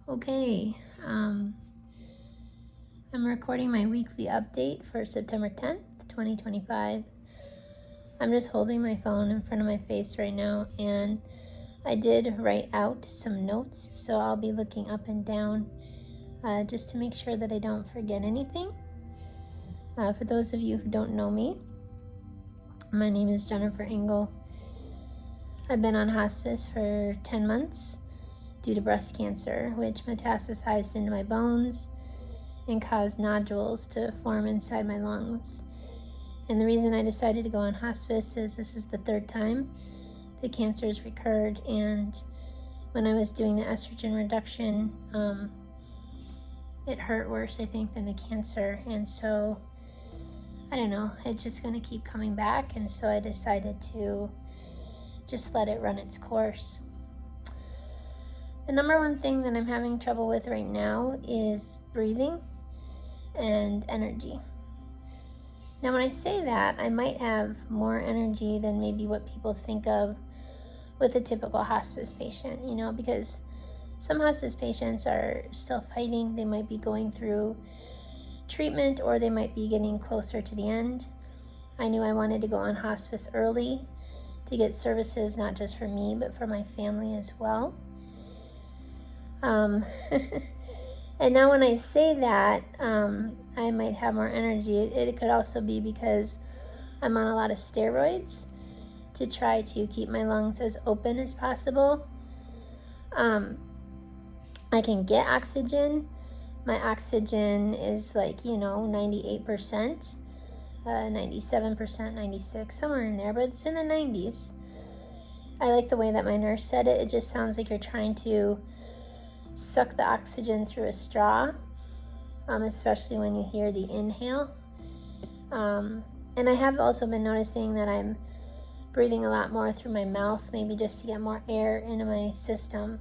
Okay, I'm recording my weekly update for September 10th, 2025. I'm just holding my phone in front of my face right now, and I did write out some notes, so I'll be looking up and down just to make sure that I don't forget anything. For those of you who don't know me, my name is Jennifer Engel. I've been on hospice for 10 months due to breast cancer, which metastasized into my bones and caused nodules to form inside my lungs. And the reason I decided to go on hospice is this is the third time the cancer has recurred, and when I was doing the estrogen reduction, it hurt worse, I think, than the cancer. And so, I don't know, it's just going to keep coming back, and so I decided to just let it run its course. The number one thing that I'm having trouble with right now is breathing and energy. Now, when I say that, I might have more energy than maybe what people think of with a typical hospice patient, because some hospice patients are still fighting. They might be going through treatment, or they might be getting closer to the end. I knew I wanted to go on hospice early to get services not just for me, but for my family as well. And now when I say that, I might have more energy. It could also be because I'm on a lot of steroids to try to keep my lungs as open as possible. I can get oxygen. My oxygen is 98%, 97%, 96%, somewhere in there, but it's in the 90s. I like the way that my nurse said it. It just sounds like you're trying to suck the oxygen through a straw, especially when you hear the inhale. And I have also been noticing that I'm breathing a lot more through my mouth, maybe just to get more air into my system.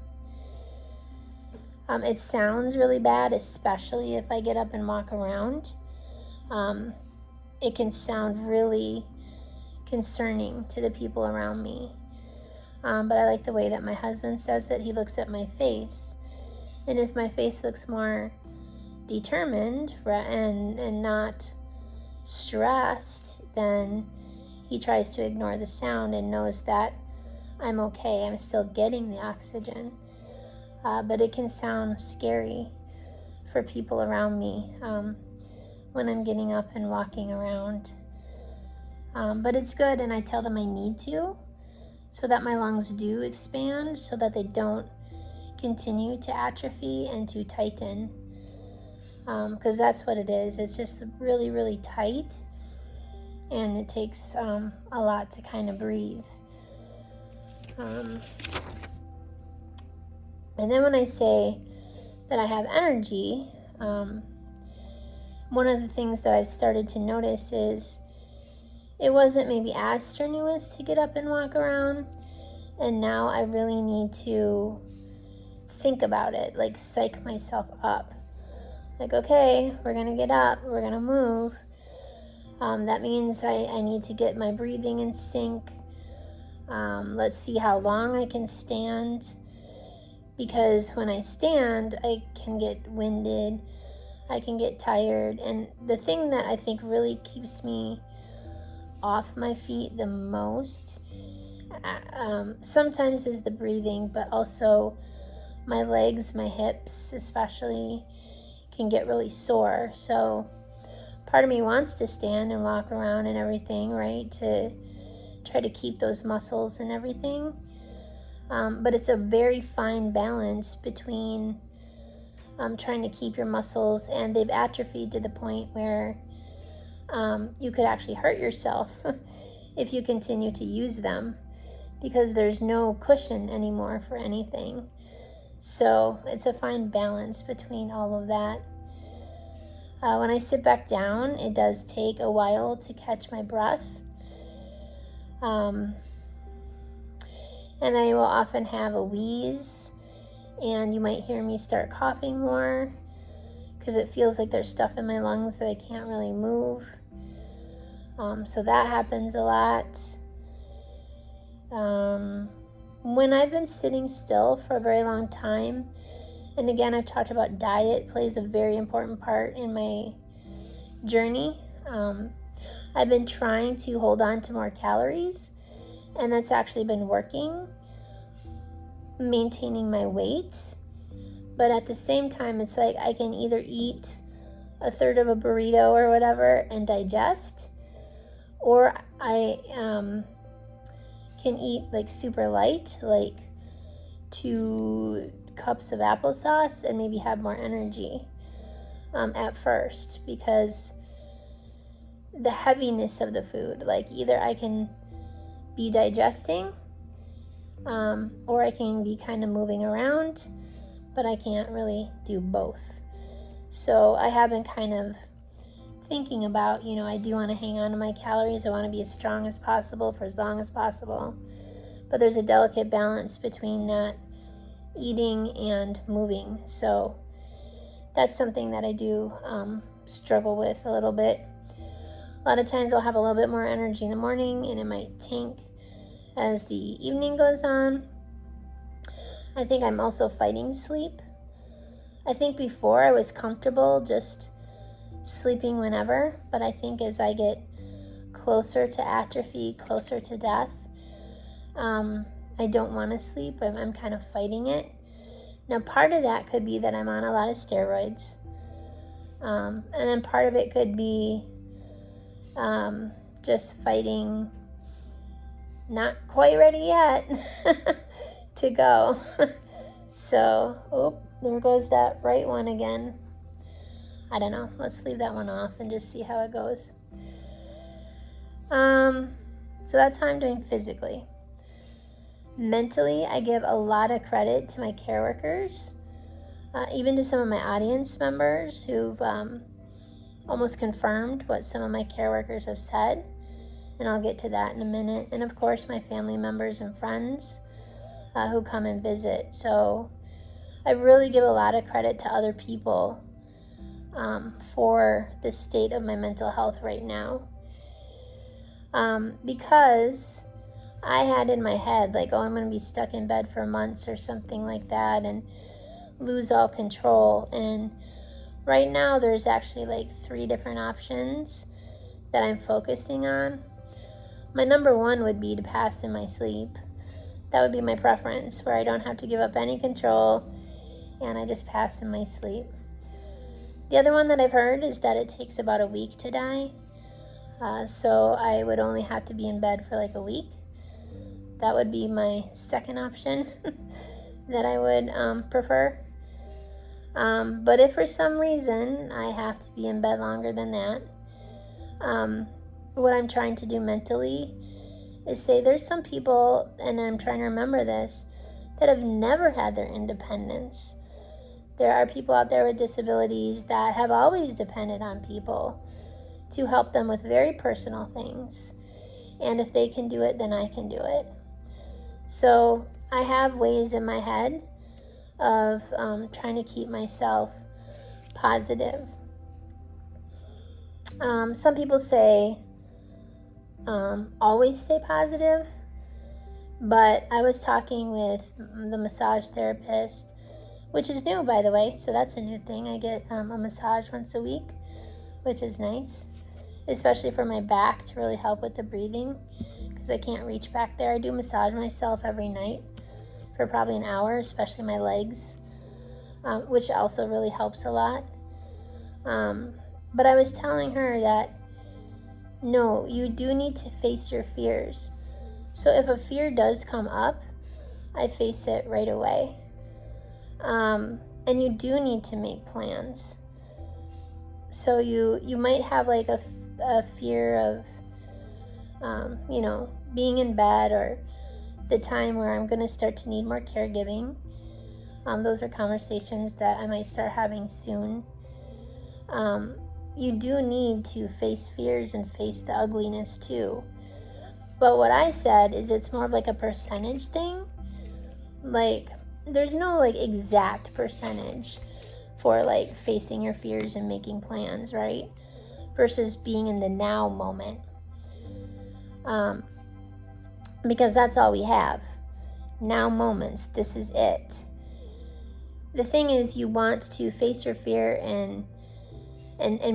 It sounds really bad, especially if I get up and walk around. It can sound really concerning to the people around me. But I like the way that my husband says it. He looks at my face, and if my face looks more determined and not stressed, then he tries to ignore the sound and knows that I'm okay. I'm still getting the oxygen. But it can sound scary for people around me when I'm getting up and walking around. But it's good, and I tell them I need to, so that my lungs do expand, so that they don't continue to atrophy and to tighten, because that's what it is. It's just really, really tight, and it takes a lot to kind of breathe. And then when I say that I have energy, one of the things that I've started to notice is it wasn't maybe as strenuous to get up and walk around, and now I really need to think about it, psych myself up. Okay, we're gonna get up, we're gonna move. That means I need to get my breathing in sync. Let's see how long I can stand, because when I stand, I can get winded, I can get tired, and the thing that I think really keeps me off my feet the most sometimes is the breathing, but also my legs, my hips especially, can get really sore. So part of me wants to stand and walk around and everything, right, to try to keep those muscles and everything. But it's a very fine balance between trying to keep your muscles, and they've atrophied to the point where you could actually hurt yourself if you continue to use them, because there's no cushion anymore for anything. So it's a fine balance between all of that. When I sit back down, it does take a while to catch my breath. And I will often have a wheeze, and you might hear me start coughing more because it feels like there's stuff in my lungs that I can't really move. So that happens a lot. When I've been sitting still for a very long time, And again, I've talked about diet plays a very important part in my journey. I've been trying to hold on to more calories, and that's actually been working, maintaining my weight. But at the same time, it's like I can either eat a third of a burrito or whatever and digest, or I can eat like super light, like 2 cups of applesauce, and maybe have more energy at first, because the heaviness of the food, like either I can be digesting or I can be kind of moving around, but I can't really do both. So I have been kind of thinking about, I do want to hang on to my calories. I want to be as strong as possible for as long as possible, but there's a delicate balance between not eating and moving. So that's something that I do struggle with a little bit. A lot of times I'll have a little bit more energy in the morning, and it might tank as the evening goes on. I think I'm also fighting sleep. I think before I was comfortable just sleeping whenever, but I think as I get closer to atrophy, closer to death, I don't want to sleep. I'm kind of fighting it. Now, part of that could be that I'm on a lot of steroids. And then part of it could be just fighting, not quite ready yet to go. So, there goes that right one again. I don't know. Let's leave that one off and just see how it goes. So that's how I'm doing physically. Mentally, I give a lot of credit to my care workers, even to some of my audience members who've almost confirmed what some of my care workers have said, and I'll get to that in a minute. And of course, my family members and friends who come and visit. So I really give a lot of credit to other people for the state of my mental health right now, because I had in my head, like, I'm going to be stuck in bed for months or something like that and lose all control. And right now there's actually like 3 different options that I'm focusing on. My number 1 would be to pass in my sleep. That would be my preference, where I don't have to give up any control and I just pass in my sleep. The other one that I've heard is that it takes about a week to die. So I would only have to be in bed for like a week. That would be my second option that I would prefer. But if for some reason I have to be in bed longer than that, what I'm trying to do mentally is say there's some people, and I'm trying to remember this, that have never had their independence. There are people out there with disabilities that have always depended on people to help them with very personal things. And if they can do it, then I can do it. So I have ways in my head of trying to keep myself positive. Some people say always stay positive, but I was talking with the massage therapist, which is new, by the way, so that's a new thing. I get a massage once a week, which is nice, especially for my back, to really help with the breathing, because I can't reach back there. I do massage myself every night for probably an hour, especially my legs, which also really helps a lot. But I was telling her that, no, you do need to face your fears. So if a fear does come up, I face it right away. And you do need to make plans. So you might have like a fear of, being in bed, or the time where I'm going to start to need more caregiving. Those are conversations that I might start having soon. You do need to face fears and face the ugliness too. But what I said is it's more of like a percentage thing. Like, there's no like exact percentage for like facing your fears and making plans, right? Versus being in the now moment. Because that's all we have. Now moments. This is it. the thing is, you want to face your fear and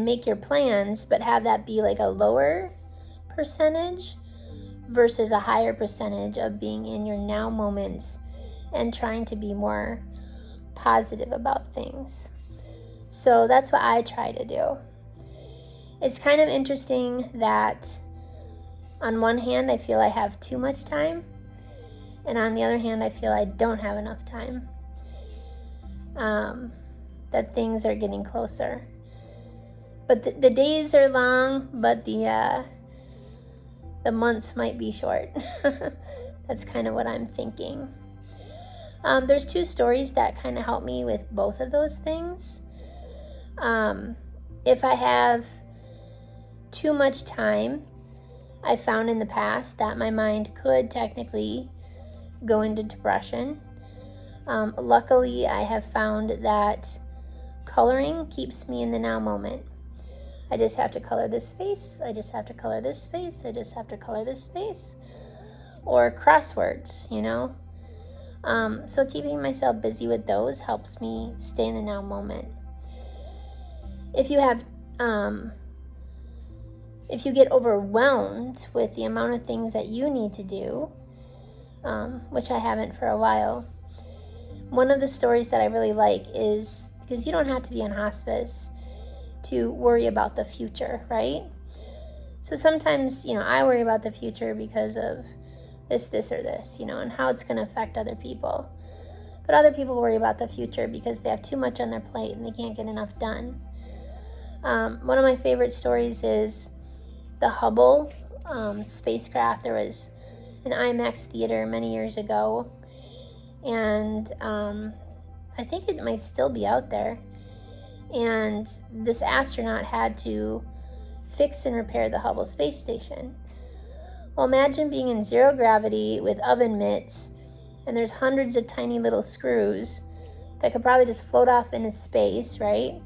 make your plans, but have that be like a lower percentage versus a higher percentage of being in your now moments and trying to be more positive about things. So that's what I try to do. It's kind of interesting that on one hand, I feel I have too much time, and on the other hand, I feel I don't have enough time. That things are getting closer. But the days are long, but the months might be short. That's kind of what I'm thinking. There's two stories that kind of help me with both of those things. If I have too much time, I found in the past that my mind could technically go into depression. Luckily, I have found that coloring keeps me in the now moment. I just have to color this space. I just have to color this space. I just have to color this space. Or crosswords, you know. So keeping myself busy with those helps me stay in the now moment. If you have, if you get overwhelmed with the amount of things that you need to do, which I haven't for a while, one of the stories that I really like is, because you don't have to be in hospice to worry about the future, right? So sometimes, I worry about the future because of this, or this, and how it's going to affect other people. But other people worry about the future because they have too much on their plate and they can't get enough done. One of my favorite stories is the Hubble spacecraft. There was an IMAX theater many years ago, and I think it might still be out there. And this astronaut had to fix and repair the Hubble Space Station. Well, imagine being in zero gravity with oven mitts, and there's hundreds of tiny little screws that could probably just float off into space, right?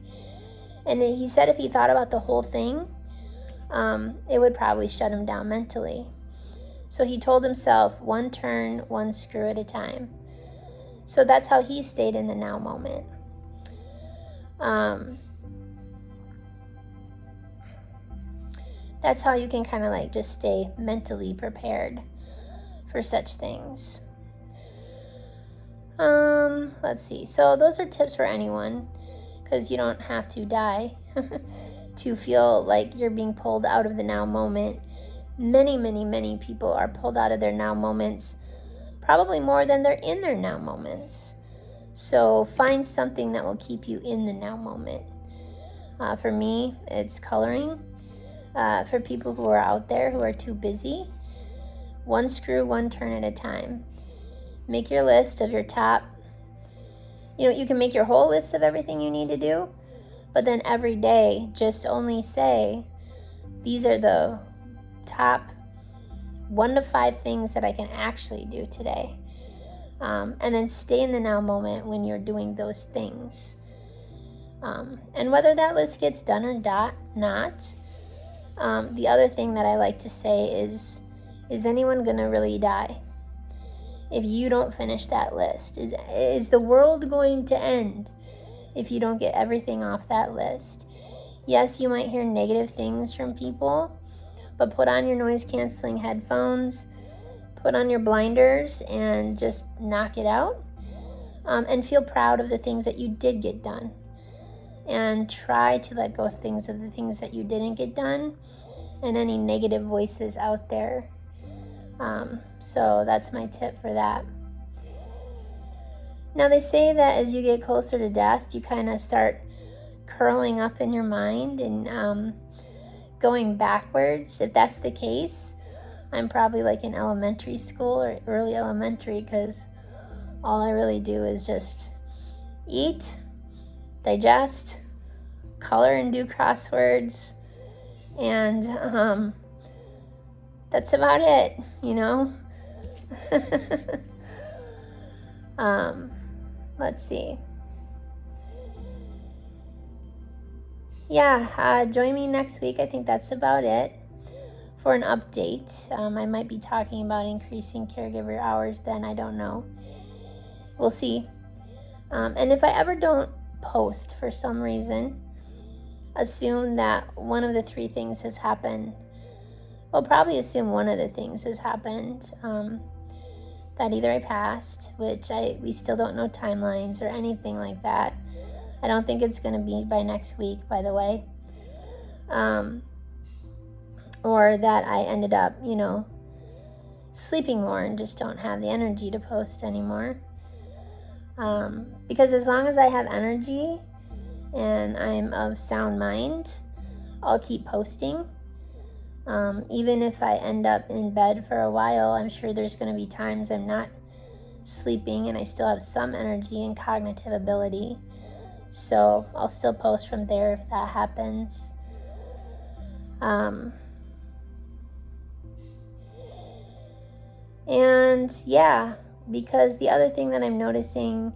And he said if he thought about the whole thing, it would probably shut him down mentally. So he told himself, one turn, one screw at a time. So that's how he stayed in the now moment. That's how you can kind of just stay mentally prepared for such things. Let's see. So those are tips for anyone, because you don't have to die to feel like you're being pulled out of the now moment. Many, many, many people are pulled out of their now moments, probably more than they're in their now moments. So find something that will keep you in the now moment. For me, it's coloring. For people who are out there who are too busy, one screw, one turn at a time. Make your list of your top. You can make your whole list of everything you need to do, but then every day just only say, these are the top 1 to 5 things that I can actually do today. And then stay in the now moment when you're doing those things. And whether that list gets done or not, the other thing that I like to say is anyone going to really die if you don't finish that list? Is the world going to end if you don't get everything off that list? Yes, you might hear negative things from people, but put on your noise canceling headphones, put on your blinders, and just knock it out. And feel proud of the things that you did get done. And try to let go of the things that you didn't get done, and any negative voices out there. So that's my tip for that. Now, they say that as you get closer to death, you kind of start curling up in your mind and going backwards. If that's the case, I'm probably in elementary school or early elementary, because all I really do is just eat, digest, color and do crosswords, and that's about it, Let's see. Join me next week. I think that's about it for an update. I might be talking about increasing caregiver hours then. I don't know. We'll see. And if I ever don't post for some reason, assume that one of the three things has happened. Well, probably assume one of the things has happened. That either I passed, which we still don't know timelines or anything like that. I don't think it's going to be by next week, by the way. Or that I ended up, sleeping more and just don't have the energy to post anymore. Because as long as I have energy and I'm of sound mind, I'll keep posting. Even if I end up in bed for a while, I'm sure there's going to be times I'm not sleeping and I still have some energy and cognitive ability. So I'll still post from there if that happens. And yeah, because the other thing that I'm noticing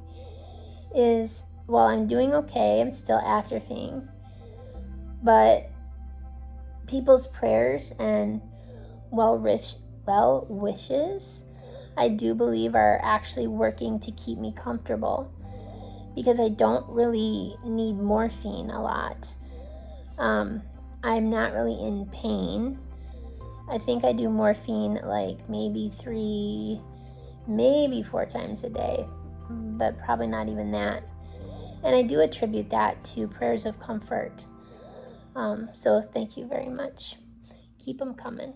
is while I'm doing okay, I'm still atrophying. But people's prayers and well wishes, I do believe, are actually working to keep me comfortable, because I don't really need morphine a lot. I'm not really in pain. I think I do morphine like maybe 3, maybe 4 times a day, but probably not even that. And I do attribute that to prayers of comfort. So thank you very much. Keep them coming.